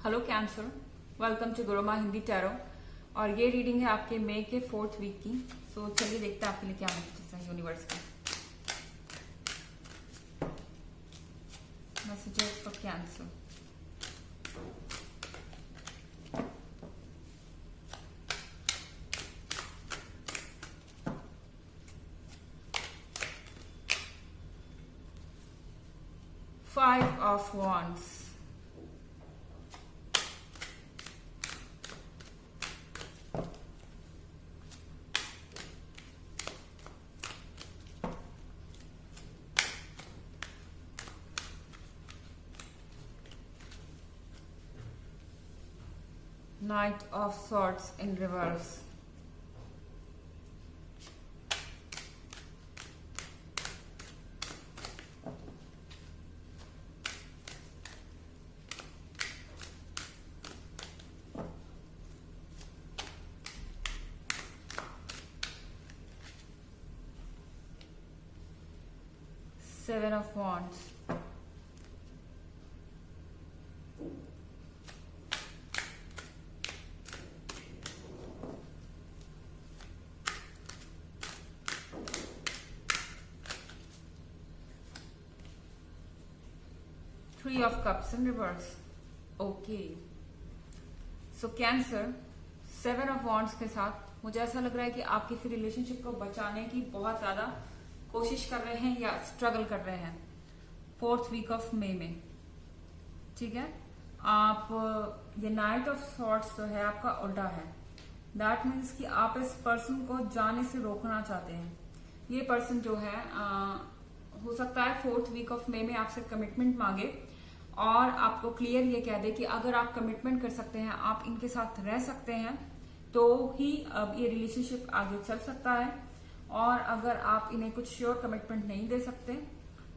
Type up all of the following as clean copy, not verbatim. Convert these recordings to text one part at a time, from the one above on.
Hello cancer, welcome to Guruma Hindi tarot. और ये reading है आपके मई के 4th वीक की। सो चलिए देखते हैं आपके लिए क्या मैसेजेस हैं यूनिवर्स के। Messages for cancer. Five of Wands, Knight of Swords in reverse, Seven of Wands, Three of Cups in reverse. Okay, so cancer 7 of wands के साथ मुझे ऐसा लग रहा है कि आप किसी रिलेशनशिप को बचाने की बहुत ज्यादा कोशिश कर रहे हैं या स्ट्रगल कर रहे हैं 4th वीक ऑफ मई में। ठीक है, आप ये नाइट ऑफ सॉर्ट्स जो है आपका उल्टा है। दैट मीन्स कि आप इस पर्सन को जाने से रोकना चाहते हैं। ये पर्सन जो है हो सकता है 4th वीक ऑफ मई में आपसे कमिटमेंट मांगे और आपको क्लियर ये कह दे कि अगर आप कमिटमेंट कर सकते हैं, आप इनके साथ रह सकते हैं, तो ही अब ये रिलेशनशिप आगे चल सकता है। और अगर आप इन्हें कुछ श्योर कमिटमेंट नहीं दे सकते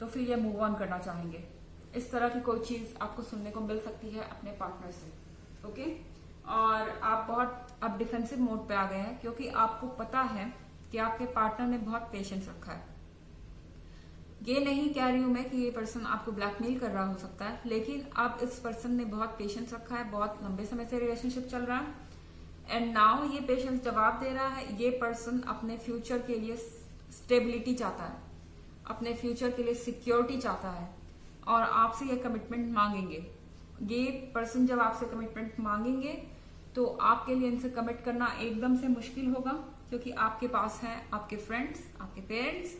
तो फिर ये मूव ऑन करना चाहेंगे। इस तरह की कोई चीज आपको सुनने को मिल सकती है अपने पार्टनर से। ओके, और आप बहुत अब डिफेंसिव मोड पे आ गए हैं क्योंकि आपको पता है कि आपके पार्टनर ने बहुत पेशेंस रखा है। ये नहीं कह रही हूं मैं कि ये पर्सन आपको ब्लैकमेल कर रहा हो सकता है, लेकिन अब इस पर्सन ने बहुत पेशेंस रखा है। बहुत लंबे समय से रिलेशनशिप चल रहा है एंड नाउ ये पेशेंस जवाब दे रहा है। ये पर्सन अपने फ्यूचर के लिए स्टेबिलिटी चाहता है, अपने फ्यूचर के लिए सिक्योरिटी चाहता है और आपसे ये कमिटमेंट मांगेंगे। ये पर्सन जब आपसे कमिटमेंट मांगेंगे तो आपके लिए इनसे कमिट करना एकदम से मुश्किल होगा क्योंकि आपके पास है आपके फ्रेंड्स, आपके पेरेंट्स,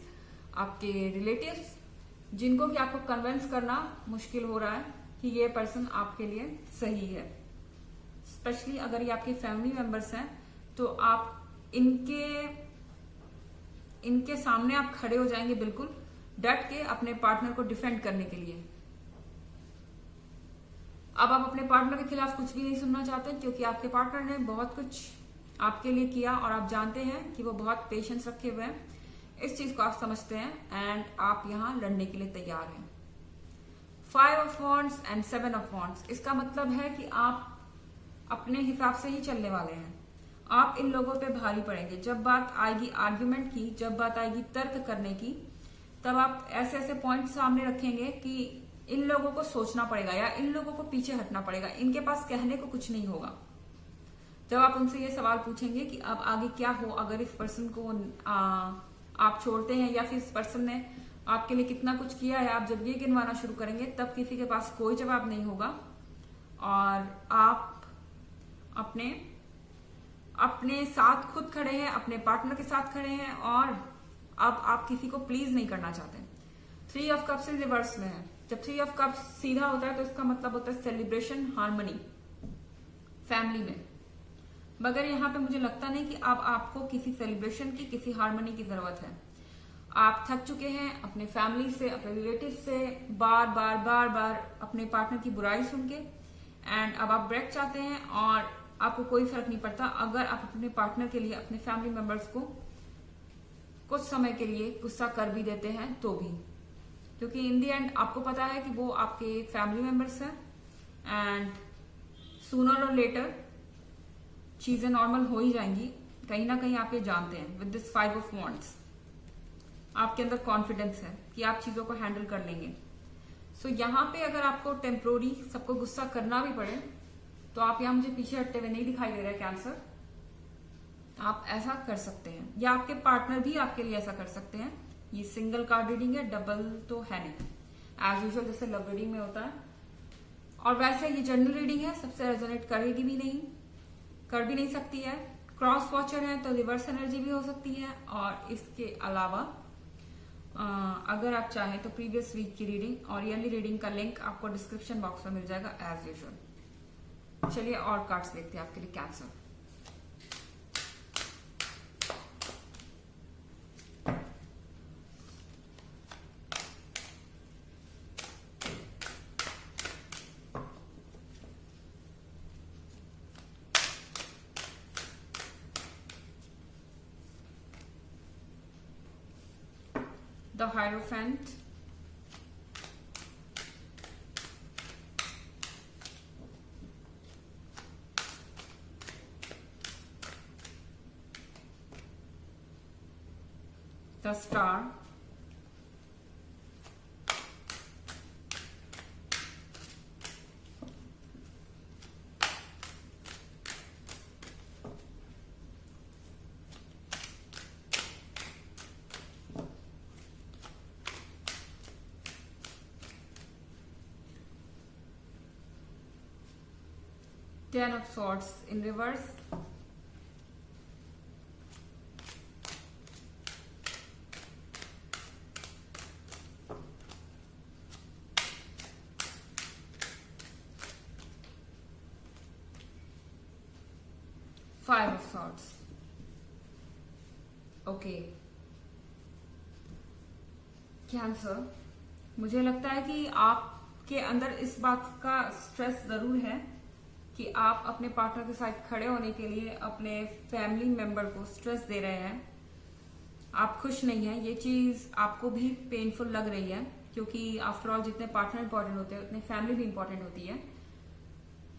आपके रिलेटिव्स, जिनको कि आपको कन्विंस करना मुश्किल हो रहा है कि ये पर्सन आपके लिए सही है। स्पेशली अगर ये आपके फैमिली मेंबर्स हैं तो आप इनके सामने आप खड़े हो जाएंगे बिल्कुल डट के अपने पार्टनर को डिफेंड करने के लिए। अब आप अपने पार्टनर के खिलाफ कुछ भी नहीं सुनना चाहते क्योंकि आपके पार्टनर ने बहुत कुछ आपके लिए किया और आप जानते हैं कि वो बहुत पेशेंस रखे हुए हैं। इस चीज को आप समझते हैं एंड आप यहां लड़ने के लिए तैयार हैं। 5 of wands and 7 of wands, इसका मतलब है कि आप अपने हिसाब से ही चलने वाले हैं। आप इन लोगों पे भारी पड़ेंगे। जब बात आएगी आर्ग्यूमेंट की, जब बात आएगी तर्क करने की, तब आप ऐसे ऐसे पॉइंट सामने रखेंगे कि इन लोगों को सोचना पड़ेगा या इन लोगों को पीछे हटना पड़ेगा। इनके पास कहने को कुछ नहीं होगा। जब आप उनसे ये सवाल पूछेंगे कि अब आगे क्या हो अगर इस पर्सन को आप छोड़ते हैं या फिर इस पर्सन ने आपके लिए कितना कुछ किया है, आप जब ये गिनवाना शुरू करेंगे तब किसी के पास कोई जवाब नहीं होगा और आप अपने साथ खुद खड़े हैं, अपने पार्टनर के साथ खड़े हैं और अब आप किसी को प्लीज नहीं करना चाहते। 3 ऑफ कप्स रिवर्स में है। जब 3 ऑफ कप्स सीधा होता है तो इसका मतलब होता है सेलिब्रेशन, हार्मनी फैमिली में। मगर यहाँ पे मुझे लगता नहीं कि अब आपको किसी सेलिब्रेशन की, किसी हार्मनी की जरूरत है। आप थक चुके हैं अपने फैमिली से, अपने रिलेटिव से बार बार अपने पार्टनर की बुराई सुन के एंड अब आप ब्रेक चाहते हैं और आपको कोई फर्क नहीं पड़ता अगर आप अपने पार्टनर के लिए, अपने फैमिली मेंबर्स को कुछ समय के लिए गुस्सा कर भी देते हैं तो भी, क्योंकि इन दी एंड आपको पता है कि वो आपके फैमिली मेंबर्स हैं एंड सूनर और लेटर चीजें नॉर्मल हो ही जाएंगी। कहीं ना कहीं आप ये जानते हैं। विद दिस 5 ऑफ वॉन्ड्स आपके अंदर कॉन्फिडेंस है कि आप चीजों को हैंडल कर लेंगे। सो यहाँ पे अगर आपको टेम्पोरी सबको गुस्सा करना भी पड़े तो आप यहाँ मुझे पीछे हटते हुए नहीं दिखाई दे रहा है कैंसर। आप ऐसा कर सकते हैं या आपके पार्टनर भी आपके लिए ऐसा कर सकते हैं। ये सिंगल कार्ड रीडिंग है, डबल तो है नहीं, एज यूजुअल जैसे लव रीडिंग में होता है। और वैसे ये जनरल रीडिंग है, सबसे रेजोनेट करेगी भी नहीं, कर भी नहीं सकती है। क्रॉस वॉचर है तो रिवर्स एनर्जी भी हो सकती है। और इसके अलावा अगर आप चाहें तो प्रीवियस वीक की रीडिंग और ईयरली रीडिंग का लिंक आपको डिस्क्रिप्शन बॉक्स में मिल जाएगा एज यूजुअल। चलिए और कार्ड्स देखते हैं आपके लिए cancer. The Hierophant, the Star, Ten of Swords in reverse, Five of Swords. Okay cancer, मुझे लगता है कि आपके अंदर इस बात का स्ट्रेस जरूर है कि आप अपने पार्टनर के साथ खड़े होने के लिए अपने फैमिली मेंबर को स्ट्रेस दे रहे हैं। आप खुश नहीं हैं, ये चीज आपको भी पेनफुल लग रही है, क्योंकि आफ्टर ऑल जितने पार्टनर इंपॉर्टेंट होते हैं उतने फैमिली भी इंपॉर्टेंट होती है।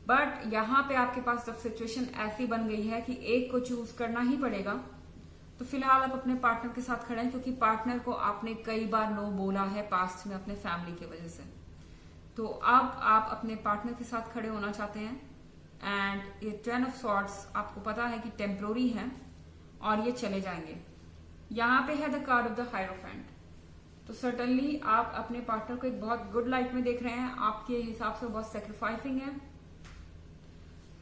बट यहाँ पे आपके पास जब सिचुएशन ऐसी बन गई है कि एक को चूज करना ही पड़ेगा, तो फिलहाल आप अपने पार्टनर के साथ खड़े हैं, क्योंकि पार्टनर को आपने कई बार नो बोला है पास्ट में अपने फैमिली की वजह से। तो अब आप अपने पार्टनर के साथ खड़े होना चाहते हैं। एंड ये 10 ऑफ सॉर्ड्स आपको पता है कि टेम्पोररी है और ये चले जाएंगे। यहाँ पे है the card of the hierophant. तो सर्टनली आप अपने पार्टनर को एक बहुत गुड लाइट में देख रहे हैं, आपके हिसाब से बहुत सेक्रीफाइसिंग है,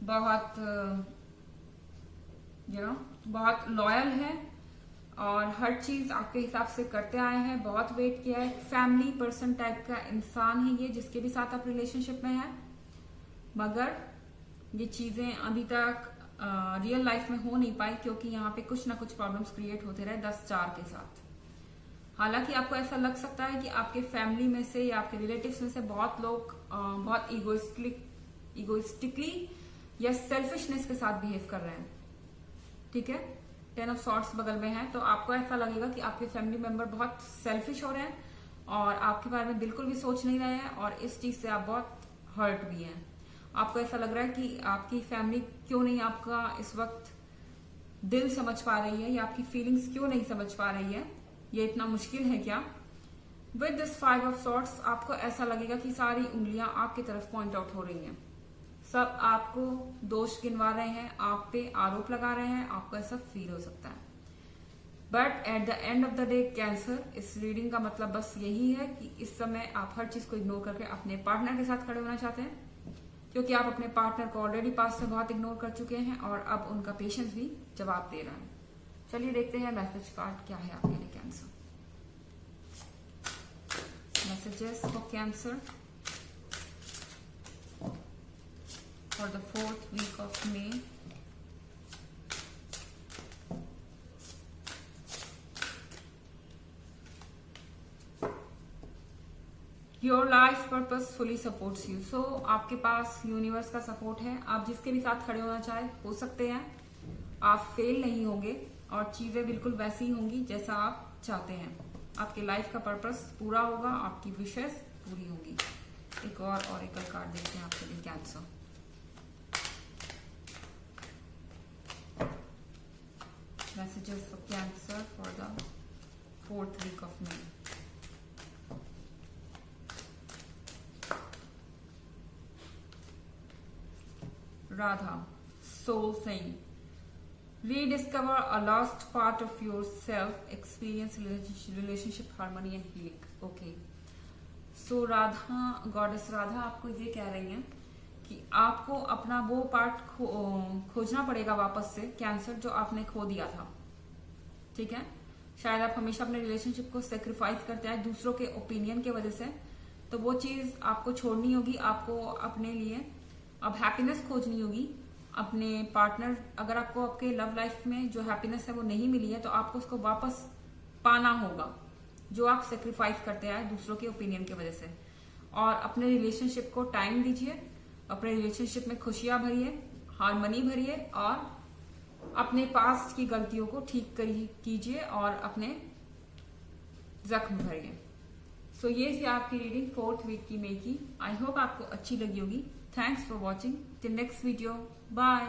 बहुत बहुत लॉयल है और हर चीज आपके हिसाब से करते आए हैं, बहुत वेट किया है। फैमिली पर्सन टाइप का इंसान है ये, जिसके भी साथ आप रिलेशनशिप में हैं, मगर ये चीजें अभी तक रियल लाइफ में हो नहीं पाई, क्योंकि यहाँ पे कुछ ना कुछ प्रॉब्लम्स क्रिएट होते रहे 10-4 के साथ। हालांकि आपको ऐसा लग सकता है कि आपके फैमिली में से या आपके रिलेटिव्स में से बहुत लोग बहुत इगोइस्टिकली या सेल्फिशनेस के साथ बिहेव कर रहे हैं। ठीक है, 10 ऑफ सॉर्ड्स बगल में है, तो आपको ऐसा लगेगा कि आपके फैमिली मेंबर बहुत सेल्फिश हो रहे हैं और आपके बारे में बिल्कुल भी सोच नहीं रहे हैं, और इस चीज से आप बहुत हर्ट भी हैं। आपको ऐसा लग रहा है कि आपकी फैमिली क्यों नहीं आपका इस वक्त दिल समझ पा रही है, या आपकी फीलिंग्स क्यों नहीं समझ पा रही है, ये इतना मुश्किल है क्या। विद दिस 5 ऑफ सॉर्ड्स आपको ऐसा लगेगा कि सारी उंगलियां आपकी तरफ पॉइंट आउट हो रही हैं, सब आपको दोष गिनवा रहे हैं, आप पे आरोप लगा रहे हैं, आपको ऐसा फील हो सकता है। But at the end of the day cancer, इस रीडिंग का मतलब बस यही है कि इस समय आप हर चीज को इग्नोर करके अपने पार्टनर के साथ खड़े होना चाहते हैं, क्योंकि आप अपने पार्टनर को ऑलरेडी पास्ट में बहुत इग्नोर कर चुके हैं और अब उनका पेशेंस भी जवाब दे रहा है। चलिए देखते हैं मैसेज कार्ड क्या है आपके लिए cancer. Messages for cancer for the 4th week of May. Your life purpose fully supports you. So आपके पास यूनिवर्स का सपोर्ट है, आप जिसके भी साथ खड़े होना चाहे हो सकते हैं, आप फेल नहीं होंगे और चीजें बिल्कुल वैसी ही होंगी जैसा आप चाहते हैं। आपके लाइफ का पर्पस पूरा होगा, आपकी विशेस पूरी होगी। एक और ऑरेकल कार्ड देखते हैं आपके लिए cancer. Messages for Cancer for the 4th week of May. Radha, soul saying, rediscover a lost part of yourself, experience relationship harmony and healing. Okay. So Radha, goddess Radha आपको ये कह रही हैं कि आपको अपना वो पार्ट खोजना पड़ेगा वापस से, कैंसर, जो आपने खो दिया था। ठीक है, शायद आप हमेशा अपने रिलेशनशिप को सेक्रीफाइस करते हैं दूसरों के ओपिनियन के वजह से, तो वो चीज आपको छोड़नी होगी। आपको अपने लिए अब हैप्पीनेस खोजनी होगी। अपने पार्टनर, अगर आपको आपके लव लाइफ में जो हैप्पीनेस है वो नहीं मिली है, तो आपको उसको वापस पाना होगा, जो आप सेक्रीफाइस करते हैं दूसरों के ओपिनियन की वजह से। और अपने रिलेशनशिप को टाइम दीजिए, अपने रिलेशनशिप में खुशियां भरिए, हार्मनी भरिए, और अपने पास्ट की गलतियों को ठीक कीजिए और अपने जख्म भरिए। सो ये थी आपकी रीडिंग 4th वीक की मई की। आई होप आपको अच्छी लगी होगी। Thanks for watching. Till next video, bye.